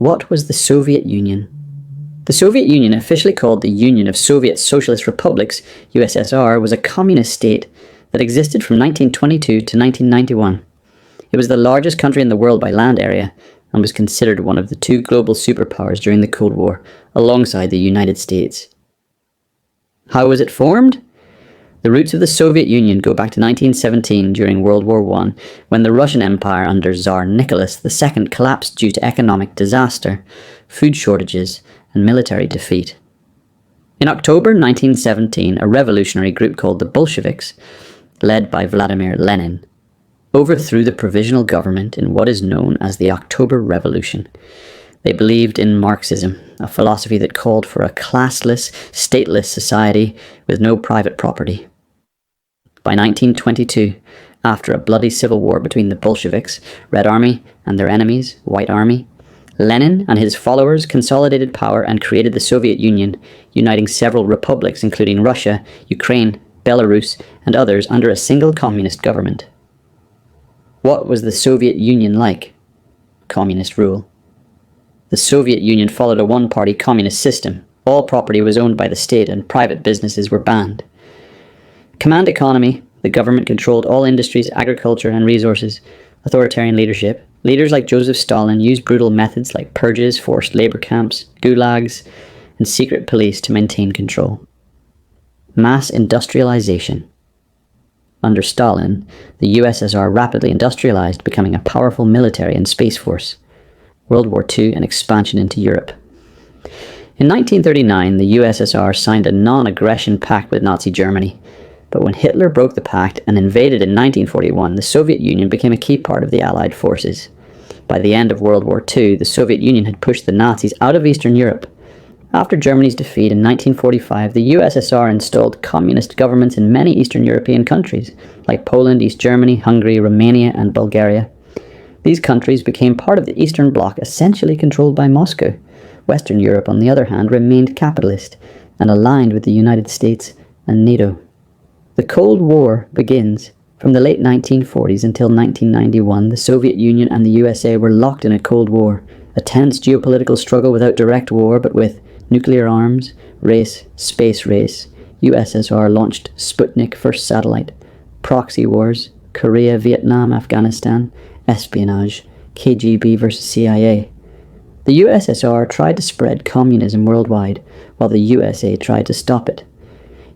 What was the Soviet Union? The Soviet Union, officially called the Union of Soviet Socialist Republics, USSR, was a communist state that existed from 1922 to 1991. It was the largest country in the world by land area and was considered one of the two global superpowers during the Cold War, alongside the United States. How was it formed? The roots of the Soviet Union go back to 1917 during World War I, when the Russian Empire under Tsar Nicholas II collapsed due to economic disaster, food shortages, and military defeat. In October 1917, a revolutionary group called the Bolsheviks, led by Vladimir Lenin, overthrew the provisional government in what is known as the October Revolution. They believed in Marxism, a philosophy that called for a classless, stateless society with no private property. By 1922, after a bloody civil war between the Bolsheviks, Red Army, and their enemies, White Army, Lenin and his followers consolidated power and created the Soviet Union, uniting several republics including Russia, Ukraine, Belarus, and others under a single communist government. What was the Soviet Union like? Communist rule. The Soviet Union followed a one-party communist system. All property was owned by the state and private businesses were banned. Command economy. The government controlled all industries, agriculture and resources. Authoritarian leadership. Leaders like Joseph Stalin used brutal methods like purges, forced labor camps, gulags, and secret police to maintain control. Mass industrialization. Under Stalin, the USSR rapidly industrialized, becoming a powerful military and space force. World War II and expansion into Europe. In 1939, the USSR signed a non-aggression pact with Nazi Germany, but when Hitler broke the pact and invaded in 1941, the Soviet Union became a key part of the Allied forces. By the end of World War II, the Soviet Union had pushed the Nazis out of Eastern Europe. After Germany's defeat in 1945, the USSR installed communist governments in many Eastern European countries, like Poland, East Germany, Hungary, Romania, and Bulgaria. These countries became part of the Eastern Bloc, essentially controlled by Moscow. Western Europe, on the other hand, remained capitalist and aligned with the United States and NATO. The Cold War begins. From the late 1940s until 1991, the Soviet Union and the USA were locked in a Cold War, a tense geopolitical struggle without direct war, but with nuclear arms, space race, USSR launched Sputnik first satellite, proxy wars, Korea, Vietnam, Afghanistan, espionage, KGB versus CIA. The USSR tried to spread communism worldwide, while the USA tried to stop it.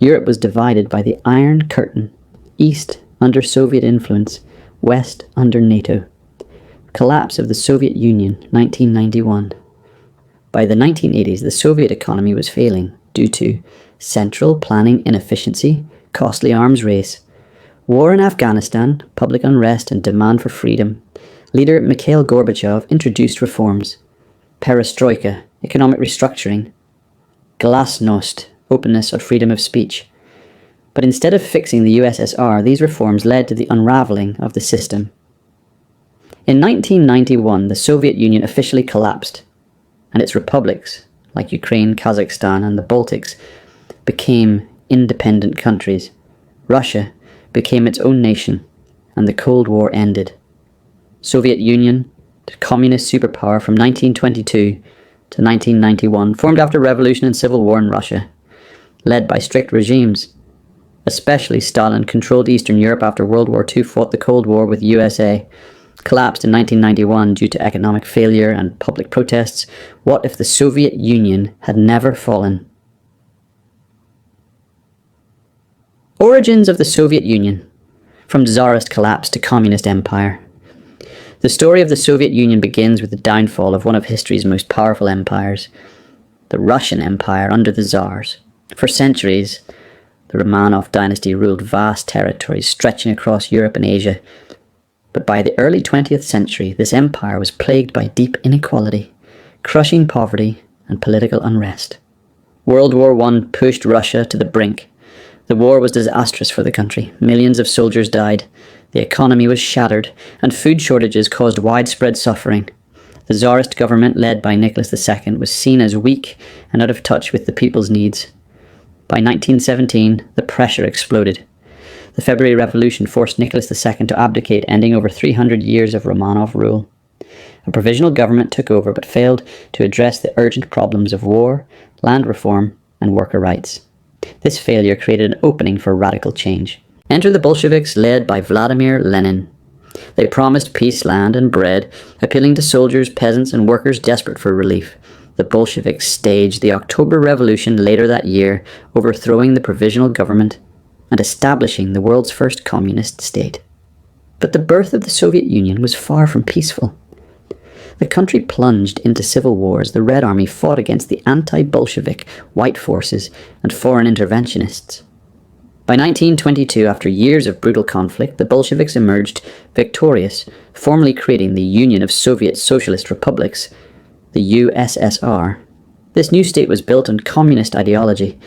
Europe was divided by the Iron Curtain, East under Soviet influence, West under NATO. Collapse of the Soviet Union, 1991. By the 1980s, the Soviet economy was failing due to central planning inefficiency, costly arms race, war in Afghanistan, public unrest and demand for freedom. Leader Mikhail Gorbachev introduced reforms. Perestroika, economic restructuring. Glasnost, openness or freedom of speech. But instead of fixing the USSR, these reforms led to the unraveling of the system. In 1991, the Soviet Union officially collapsed, and its republics, like Ukraine, Kazakhstan, and the Baltics, became independent countries. Russia became its own nation, and the Cold War ended. Soviet Union, the communist superpower from 1922 to 1991, formed after revolution and civil war in Russia, led by strict regimes. Especially Stalin controlled Eastern Europe after World War II, fought the Cold War with USA, collapsed in 1991 due to economic failure and public protests. What if the Soviet Union had never fallen? Origins of the Soviet Union, from Tsarist collapse to communist empire. The story of the Soviet Union begins with the downfall of one of history's most powerful empires, the Russian Empire under the Tsars. For centuries, the Romanov dynasty ruled vast territories stretching across Europe and Asia. But by the early 20th century, this empire was plagued by deep inequality, crushing poverty, and political unrest. World War I pushed Russia to the brink. The war was disastrous for the country. Millions of soldiers died. The economy was shattered, and food shortages caused widespread suffering. The Tsarist government, led by Nicholas II, was seen as weak and out of touch with the people's needs. By 1917, the pressure exploded. The February Revolution forced Nicholas II to abdicate, ending over 300 years of Romanov rule. A provisional government took over but failed to address the urgent problems of war, land reform, and worker rights. This failure created an opening for radical change. Enter the Bolsheviks, led by Vladimir Lenin. They promised peace, land, and bread, appealing to soldiers, peasants, and workers desperate for relief. The Bolsheviks staged the October Revolution later that year, overthrowing the provisional government and establishing the world's first communist state. But the birth of the Soviet Union was far from peaceful. The country plunged into civil wars. The Red Army fought against the anti-Bolshevik white forces and foreign interventionists. By 1922, after years of brutal conflict, the Bolsheviks emerged victorious, formally creating the Union of Soviet Socialist Republics, the USSR. This new state was built on communist ideology,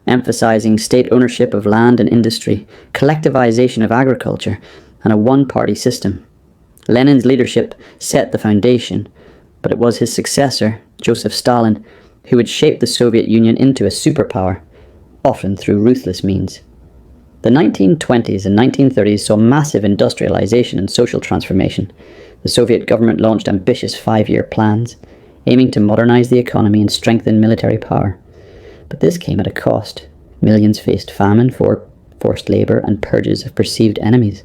emphasizing state ownership of land and industry, collectivization of agriculture, and a one-party system. Lenin's leadership set the foundation, but it was his successor, Joseph Stalin, who would shape the Soviet Union into a superpower, often through ruthless means. The 1920s and 1930s saw massive industrialization and social transformation. The Soviet government launched ambitious 5-year plans, aiming to modernize the economy and strengthen military power. But this came at a cost. Millions faced famine, forced labor, and purges of perceived enemies.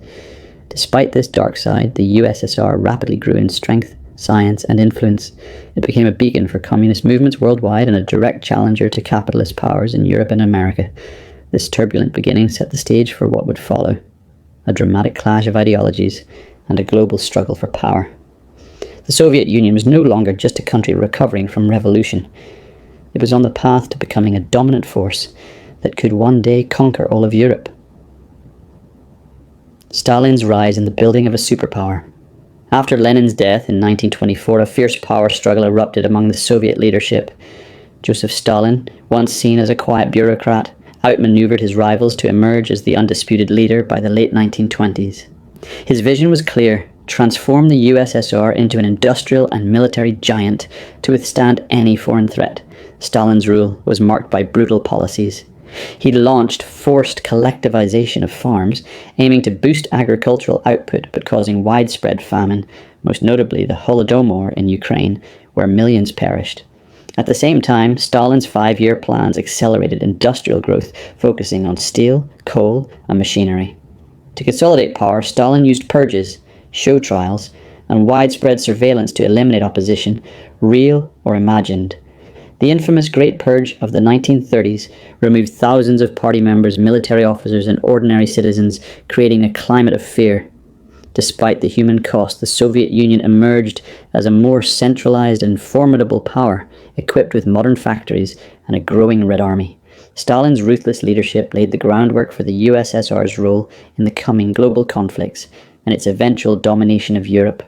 Despite this dark side, the USSR rapidly grew in strength, science, and influence. It became a beacon for communist movements worldwide and a direct challenger to capitalist powers in Europe and America. This turbulent beginning set the stage for what would follow, a dramatic clash of ideologies and a global struggle for power. The Soviet Union was no longer just a country recovering from revolution. It was on the path to becoming a dominant force that could one day conquer all of Europe. Stalin's rise in the building of a superpower. After Lenin's death in 1924, a fierce power struggle erupted among the Soviet leadership. Joseph Stalin, once seen as a quiet bureaucrat, outmaneuvered his rivals to emerge as the undisputed leader by the late 1920s. His vision was clear: transform the USSR into an industrial and military giant to withstand any foreign threat. Stalin's rule was marked by brutal policies. He launched forced collectivization of farms, aiming to boost agricultural output but causing widespread famine, most notably the Holodomor in Ukraine, where millions perished. At the same time, Stalin's 5-year plans accelerated industrial growth, focusing on steel, coal, and machinery. To consolidate power, Stalin used purges, show trials, and widespread surveillance to eliminate opposition, real or imagined. The infamous Great Purge of the 1930s removed thousands of party members, military officers, and ordinary citizens, creating a climate of fear. Despite the human cost, the Soviet Union emerged as a more centralized and formidable power, equipped with modern factories and a growing Red Army. Stalin's ruthless leadership laid the groundwork for the USSR's role in the coming global conflicts and its eventual domination of Europe.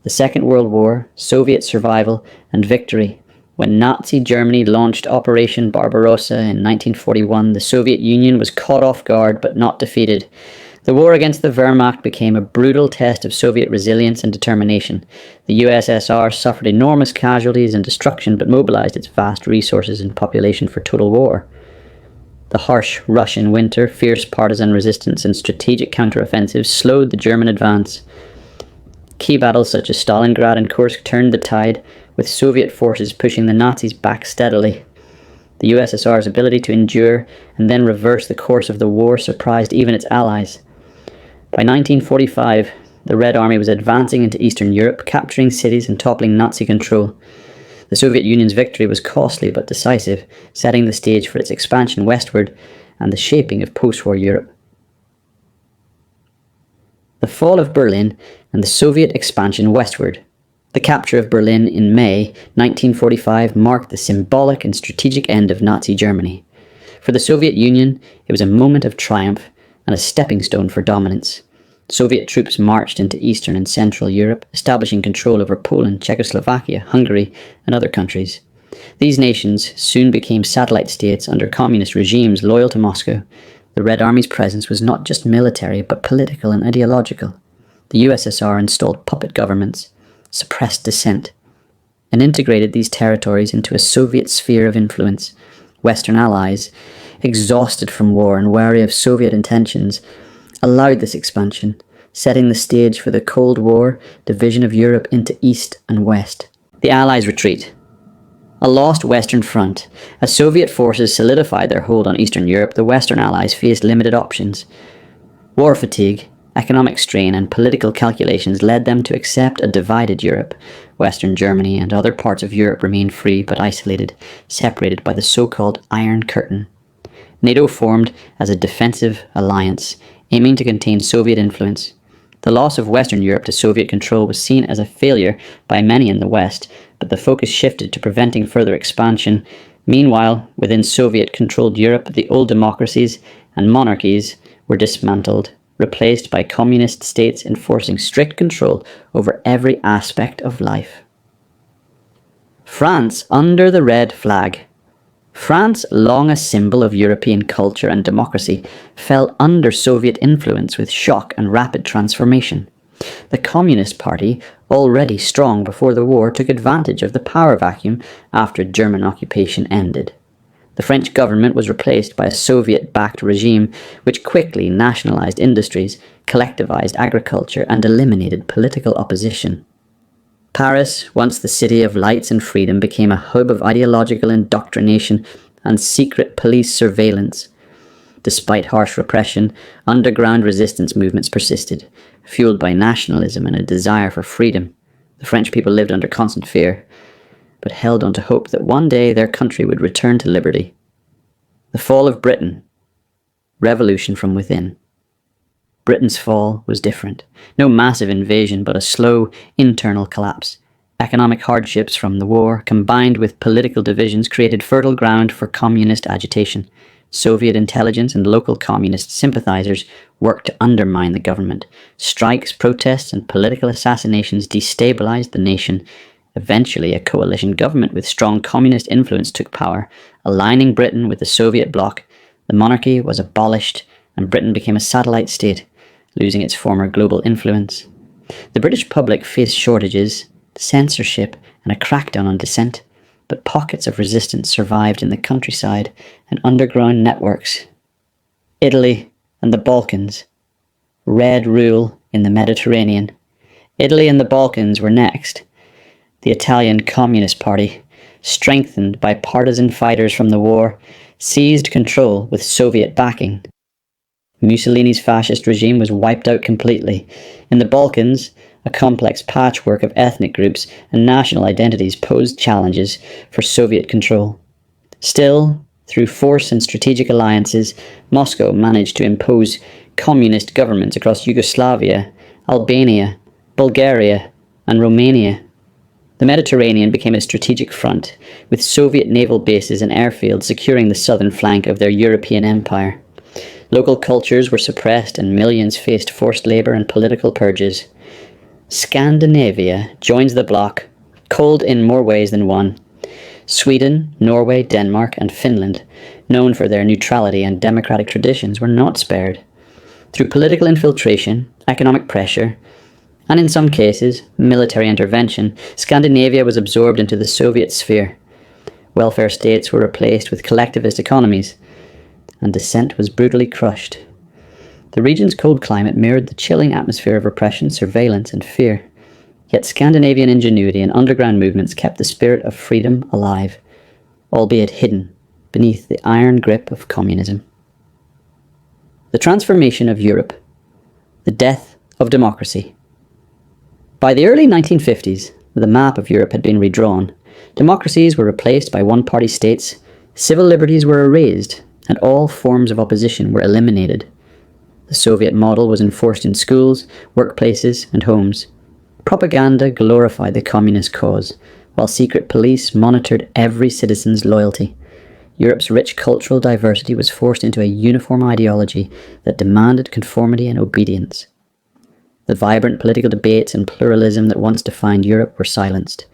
The Second World War, Soviet survival, and victory. When Nazi Germany launched Operation Barbarossa in 1941, the Soviet Union was caught off guard but not defeated. The war against the Wehrmacht became a brutal test of Soviet resilience and determination. The USSR suffered enormous casualties and destruction but mobilized its vast resources and population for total war. The harsh Russian winter, fierce partisan resistance, and strategic counteroffensives slowed the German advance. Key battles such as Stalingrad and Kursk turned the tide, with Soviet forces pushing the Nazis back steadily. The USSR's ability to endure and then reverse the course of the war surprised even its allies. By 1945, the Red Army was advancing into Eastern Europe, capturing cities and toppling Nazi control. The Soviet Union's victory was costly but decisive, setting the stage for its expansion westward and the shaping of post-war Europe. The fall of Berlin and the Soviet expansion westward. The capture of Berlin in May 1945 marked the symbolic and strategic end of Nazi Germany. For the Soviet Union, it was a moment of triumph and a stepping stone for dominance. Soviet troops marched into Eastern and Central Europe, establishing control over Poland, Czechoslovakia, Hungary, and other countries. These nations soon became satellite states under communist regimes loyal to Moscow. The Red Army's presence was not just military, but political and ideological. The USSR installed puppet governments, suppressed dissent, and integrated these territories into a Soviet sphere of influence. Western allies, exhausted from war and wary of Soviet intentions, allowed this expansion. setting the stage for the Cold War division of Europe into East and West. The Allies' retreat. A lost Western front. As Soviet forces solidified their hold on Eastern Europe, the Western Allies faced limited options. War fatigue, economic strain, and political calculations led them to accept a divided Europe. Western Germany and other parts of Europe remained free but isolated, separated by the so-called Iron Curtain. NATO formed as a defensive alliance, aiming to contain Soviet influence. The loss of Western Europe to Soviet control was seen as a failure by many in the West, but the focus shifted to preventing further expansion. Meanwhile, within Soviet-controlled Europe, the old democracies and monarchies were dismantled, replaced by communist states enforcing strict control over every aspect of life. France under the red flag. France, long a symbol of European culture and democracy, fell under Soviet influence with shock and rapid transformation. The Communist Party, already strong before the war, took advantage of the power vacuum after German occupation ended. The French government was replaced by a Soviet-backed regime which quickly nationalized industries, collectivized agriculture, and eliminated political opposition. Paris, once the city of lights and freedom, became a hub of ideological indoctrination and secret police surveillance. Despite harsh repression, underground resistance movements persisted, fueled by nationalism and a desire for freedom. The French people lived under constant fear, but held on to hope that one day their country would return to liberty. The fall of Britain. Revolution from within. Britain's fall was different. No massive invasion, but a slow internal collapse. Economic hardships from the war, combined with political divisions, created fertile ground for communist agitation. Soviet intelligence and local communist sympathizers worked to undermine the government. Strikes, protests, and political assassinations destabilized the nation. Eventually, a coalition government with strong communist influence took power, aligning Britain with the Soviet bloc. The monarchy was abolished, and Britain became a satellite state, losing its former global influence. The British public faced shortages, censorship, and a crackdown on dissent, but pockets of resistance survived in the countryside and underground networks. Italy and the Balkans. Red rule in the Mediterranean. Italy and the Balkans were next. The Italian Communist Party, strengthened by partisan fighters from the war, seized control with Soviet backing. Mussolini's fascist regime was wiped out completely. In the Balkans, a complex patchwork of ethnic groups and national identities posed challenges for Soviet control. Still, through force and strategic alliances, Moscow managed to impose communist governments across Yugoslavia, Albania, Bulgaria, and Romania. The Mediterranean became a strategic front, with Soviet naval bases and airfields securing the southern flank of their European empire. Local cultures were suppressed and millions faced forced labour and political purges. Scandinavia joins the bloc, cold in more ways than one. Sweden, Norway, Denmark, and Finland, known for their neutrality and democratic traditions, were not spared. Through political infiltration, economic pressure, and in some cases, military intervention, Scandinavia was absorbed into the Soviet sphere. Welfare states were replaced with collectivist economies, and dissent was brutally crushed. The region's cold climate mirrored the chilling atmosphere of repression, surveillance, and fear. Yet Scandinavian ingenuity and underground movements kept the spirit of freedom alive, albeit hidden beneath the iron grip of communism. The transformation of Europe. The death of democracy. By the early 1950s, the map of Europe had been redrawn. Democracies were replaced by one-party states, civil liberties were erased, and all forms of opposition were eliminated. The Soviet model was enforced in schools, workplaces, and homes. Propaganda glorified the communist cause, while secret police monitored every citizen's loyalty. Europe's rich cultural diversity was forced into a uniform ideology that demanded conformity and obedience. The vibrant political debates and pluralism that once defined Europe were silenced.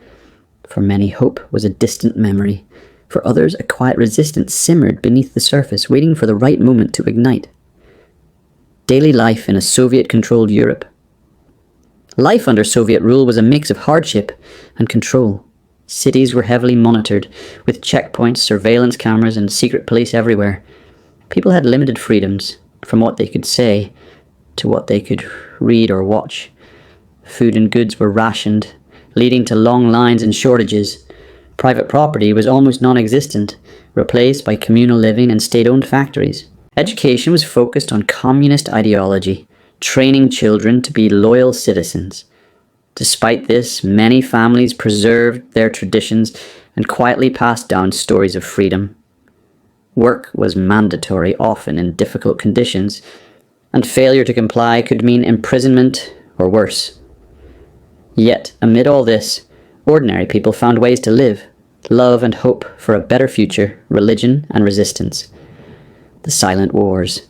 For many, hope was a distant memory. For others, a quiet resistance simmered beneath the surface, waiting for the right moment to ignite. Daily life in a Soviet-controlled Europe. Life under Soviet rule was a mix of hardship and control. Cities were heavily monitored, with checkpoints, surveillance cameras, and secret police everywhere. People had limited freedoms, from what they could say, to what they could read or watch. Food and goods were rationed, leading to long lines and shortages. Private property was almost non-existent, replaced by communal living and state-owned factories. Education was focused on communist ideology, training children to be loyal citizens. Despite this, many families preserved their traditions and quietly passed down stories of freedom. Work was mandatory, often in difficult conditions, and failure to comply could mean imprisonment or worse. Yet, amid all this, ordinary people found ways to live, love and hope for a better future, religion and resistance. The Silent Wars.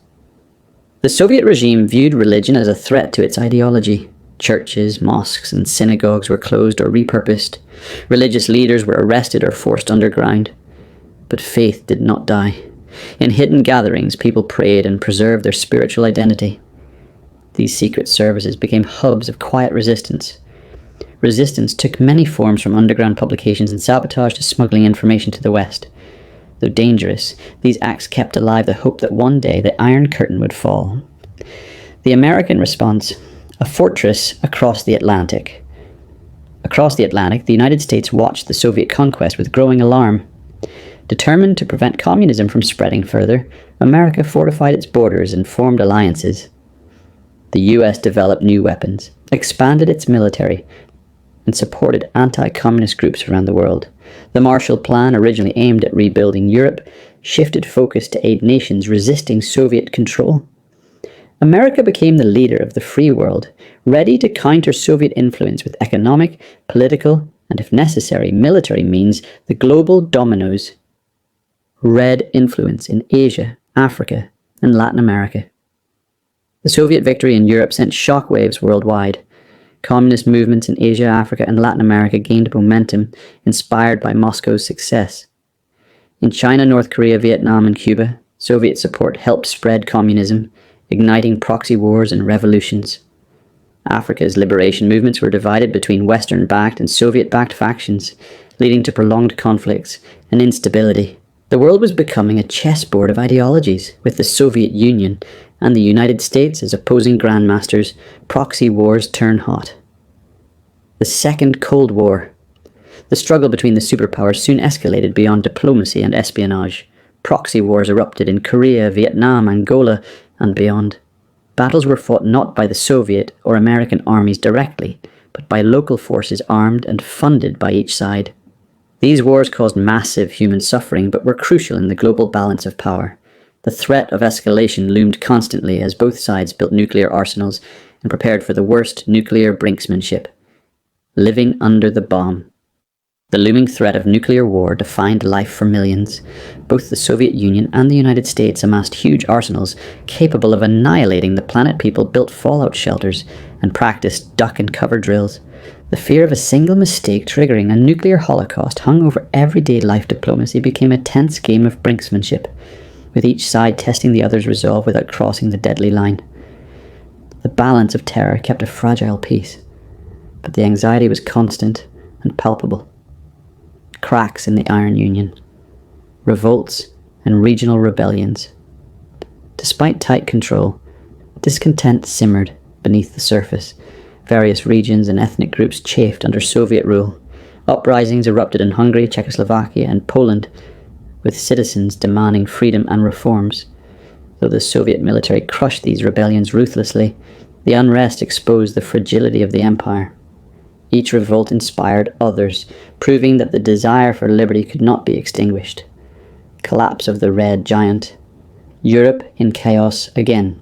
The Soviet regime viewed religion as a threat to its ideology. Churches, mosques and synagogues were closed or repurposed. Religious leaders were arrested or forced underground. But faith did not die. In hidden gatherings, people prayed and preserved their spiritual identity. These secret services became hubs of quiet resistance. Resistance took many forms, from underground publications and sabotage to smuggling information to the West. Though dangerous, these acts kept alive the hope that one day the Iron Curtain would fall. The American response: a fortress across the Atlantic. Across the Atlantic, the United States watched the Soviet conquest with growing alarm. Determined to prevent communism from spreading further, America fortified its borders and formed alliances. The US developed new weapons, expanded its military, and supported anti-communist groups around the world. The Marshall Plan, originally aimed at rebuilding Europe, shifted focus to aid nations resisting Soviet control. America became the leader of the free world, ready to counter Soviet influence with economic, political, and if necessary, military means. The global dominoes read influence in Asia, Africa, and Latin America. The Soviet victory in Europe sent shockwaves worldwide. Communist movements in Asia, Africa, and Latin America gained momentum, inspired by Moscow's success. In China, North Korea, Vietnam, and Cuba, Soviet support helped spread communism, igniting proxy wars and revolutions. Africa's liberation movements were divided between Western-backed and Soviet-backed factions, leading to prolonged conflicts and instability. The world was becoming a chessboard of ideologies, with the Soviet Union and the United States as opposing grandmasters. Proxy wars turned hot. The Second Cold War. The struggle between the superpowers soon escalated beyond diplomacy and espionage. Proxy wars erupted in Korea, Vietnam, Angola, and beyond. Battles were fought not by the Soviet or American armies directly, but by local forces armed and funded by each side. These wars caused massive human suffering, but were crucial in the global balance of power. The threat of escalation loomed constantly as both sides built nuclear arsenals and prepared for the worst nuclear brinksmanship: living under the bomb. The looming threat of nuclear war defined life for millions. Both the Soviet Union and the United States amassed huge arsenals capable of annihilating the planet. People built fallout shelters and practiced duck and cover drills. The fear of a single mistake triggering a nuclear holocaust hung over everyday life. Diplomacy became a tense game of brinksmanship, with each side testing the other's resolve without crossing the deadly line. The balance of terror kept a fragile peace, but the anxiety was constant and palpable. Cracks in the Iron Union, revolts and regional rebellions. Despite tight control, discontent simmered beneath the surface. Various regions and ethnic groups chafed under Soviet rule. Uprisings erupted in Hungary, Czechoslovakia, and Poland, with citizens demanding freedom and reforms. Though the Soviet military crushed these rebellions ruthlessly, the unrest exposed the fragility of the empire. Each revolt inspired others, proving that the desire for liberty could not be extinguished. Collapse of the Red Giant. Europe in chaos again.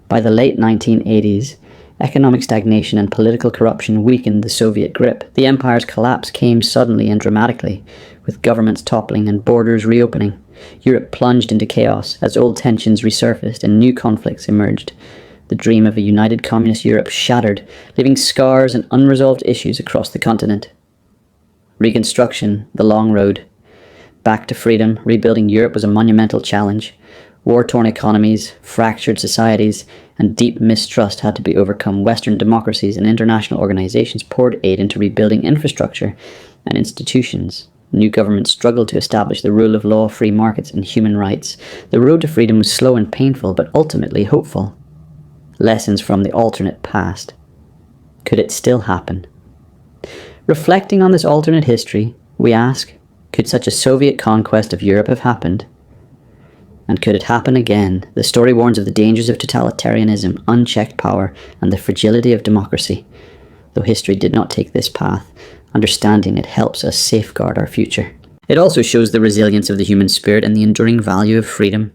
By the late 1980s, economic stagnation and political corruption weakened the Soviet grip. The empire's collapse came suddenly and dramatically, with governments toppling and borders reopening. Europe plunged into chaos as old tensions resurfaced and new conflicts emerged. The dream of a united communist Europe shattered, leaving scars and unresolved issues across the continent. Reconstruction, the long road. Back to freedom, rebuilding Europe was a monumental challenge. War-torn economies, fractured societies, and deep mistrust had to be overcome. Western democracies and international organizations poured aid into rebuilding infrastructure and institutions. New governments struggled to establish the rule of law, free markets, and human rights. The road to freedom was slow and painful, but ultimately hopeful. lessons from the alternate past. Could it still happen? Reflecting on this alternate history, we ask, could such a Soviet conquest of Europe have happened? And could it happen again? The story warns of the dangers of totalitarianism, unchecked power, and the fragility of democracy. Though history did not take this path, understanding it helps us safeguard our future. It also shows the resilience of the human spirit and the enduring value of freedom.